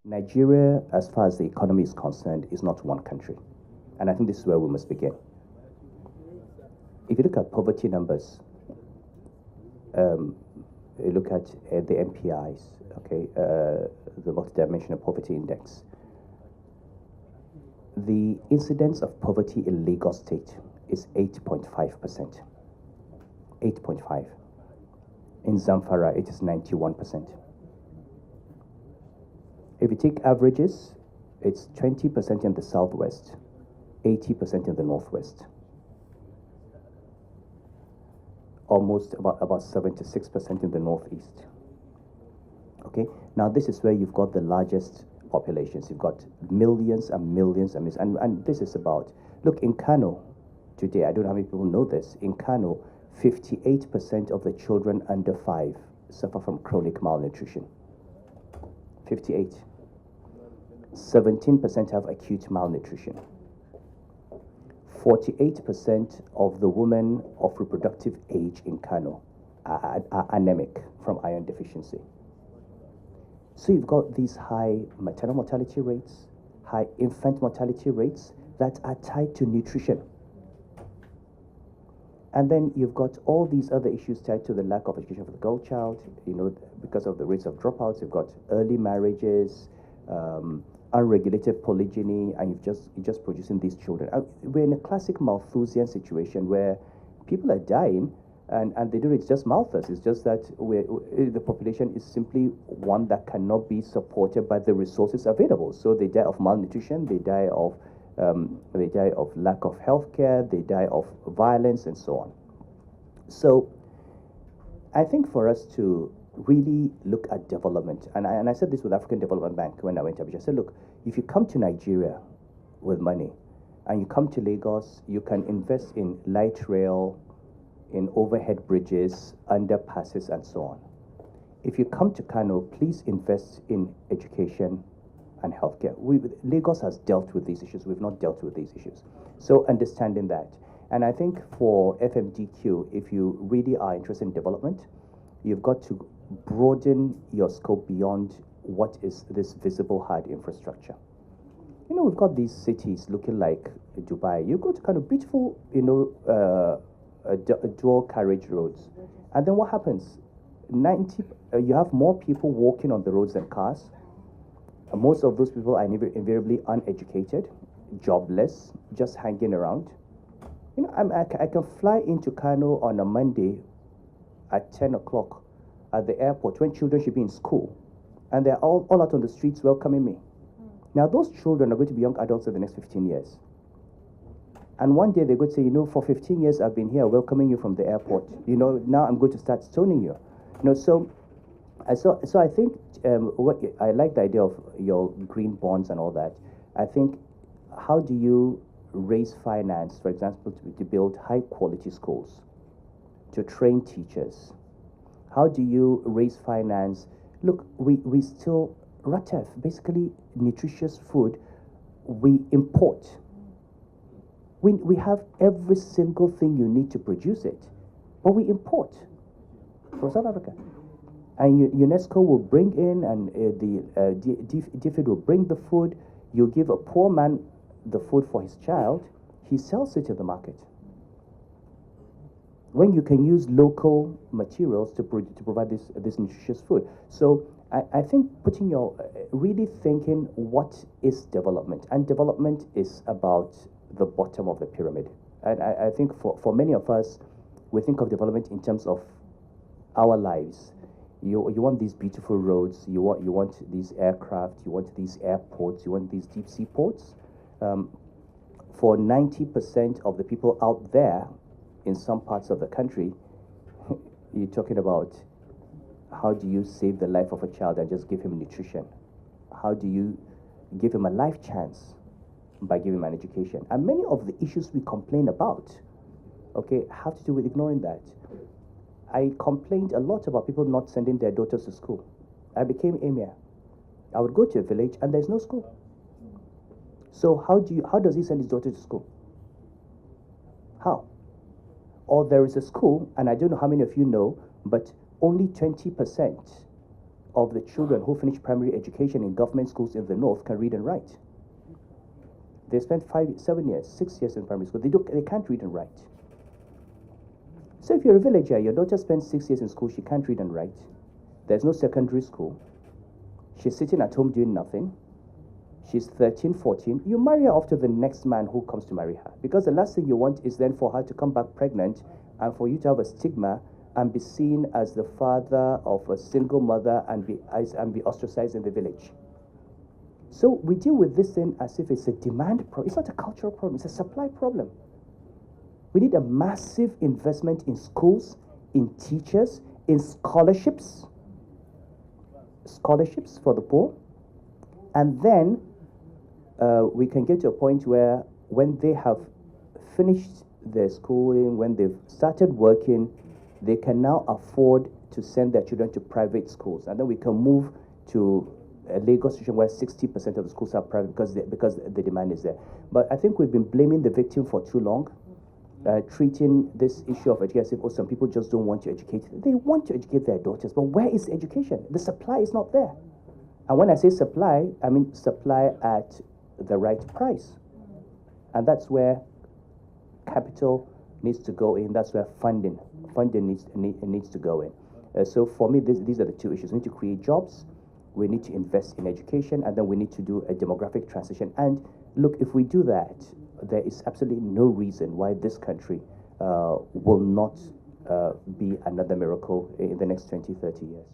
Nigeria, as far as the economy is concerned, is not one country. And I think this is where we must begin. If you look at poverty numbers, you look at the MPIs, okay, the multidimensional poverty index. The incidence of poverty in Lagos State is 8.5%. 8.5. In Zamfara, it is 91%. If you take averages, it's 20% in the southwest, 80% in the northwest, almost about 76% in the northeast. Okay, now this is where you've got the largest populations. You've got millions and millions and millions, and this is about, look, in Kano today, I don't know how many people know this, in Kano, 58% of the children under 5 suffer from chronic malnutrition. 58. 17% have acute malnutrition. 48% of the women of reproductive age in Kano are anemic from iron deficiency. So you've got these high maternal mortality rates, high infant mortality rates that are tied to nutrition. And then you've got all these other issues tied to the lack of education for the girl child, because of the rates of dropouts. You've got early marriages, unregulated polygyny, and you're just producing these children. We're in a classic Malthusian situation where people are dying, and they do it's just Malthus. It's just that the population is simply one that cannot be supported by the resources available. So they die of malnutrition, they die of lack of health care, they die of violence, and so on. So I think for us to really look at development, and I said this with African Development Bank when I went to Abuja. I said, look, if you come to Nigeria with money and you come to Lagos, you can invest in light rail, in overhead bridges, underpasses, and so on. If you come to Kano, please invest in education and healthcare. Lagos has dealt with these issues. We've not dealt with these issues. So understanding that. And I think for FMDQ, if you really are interested in development, you've got to broaden your scope beyond what is this visible hard infrastructure. We've got these cities looking like Dubai. You go to kind of beautiful, dual carriage roads. And then what happens? You have more people walking on the roads than cars. And most of those people are invariably uneducated, jobless, just hanging around. I can fly into Kano on a Monday at 10 o'clock at the airport when children should be in school, and they're all out on the streets welcoming me. Now, those children are going to be young adults in the next 15 years. And one day they're going to say, for 15 years I've been here welcoming you from the airport. Now I'm going to start stoning you. So I think I like the idea of your green bonds and all that. I think, how do you raise finance, for example, to build high quality schools, to train teachers? How do you raise finance? Look, we still, RATEF, basically nutritious food, we import. We have every single thing you need to produce it, but we import from South Africa. And UNESCO will bring in, and the DFID will bring the food. You give a poor man the food for his child, he sells it to the market. When you can use local materials to provide this nutritious food. So I think really thinking what is development, and development is about the bottom of the pyramid. And I think for many of us, we think of development in terms of our lives. You want these beautiful roads, you want these aircraft, you want these airports, you want these deep sea ports. For 90% of the people out there in some parts of the country, you're talking about how do you save the life of a child and just give him nutrition? How do you give him a life chance by giving him an education? And many of the issues we complain about, have to do with ignoring that. I complained a lot about people not sending their daughters to school. I became emir. I would go to a village and there's no school. So how does he send his daughter to school? How? Or there is a school, and I don't know how many of you know, but only 20% of the children who finish primary education in government schools in the north can read and write. They spend 5, 7 years, 6 years in primary school. They can't read and write. So if you're a villager, your daughter spends 6 years in school, she can't read and write. There's no secondary school. She's sitting at home doing nothing. She's 13, 14. You marry her off to the next man who comes to marry her. Because the last thing you want is then for her to come back pregnant and for you to have a stigma and be seen as the father of a single mother and be ostracized in the village. So we deal with this thing as if it's a demand problem. It's not a cultural problem, it's a supply problem. We need a massive investment in schools, in teachers, in scholarships for the poor. And then we can get to a point where when they have finished their schooling, when they've started working, they can now afford to send their children to private schools. And then we can move to a Lagos situation where 60% of the schools are private because the demand is there. But I think we've been blaming the victim for too long, treating this issue of education as if, oh, some people just don't want to educate. They want to educate their daughters, but where is education? The supply is not there. And when I say supply, I mean supply at the right price. And that's where capital needs to go in. That's where funding needs to go in. So for me, these are the two issues. We need to create jobs, we need to invest in education, and then we need to do a demographic transition. And look, if we do that, there is absolutely no reason why this country will not be another miracle in the next 20, 30 years.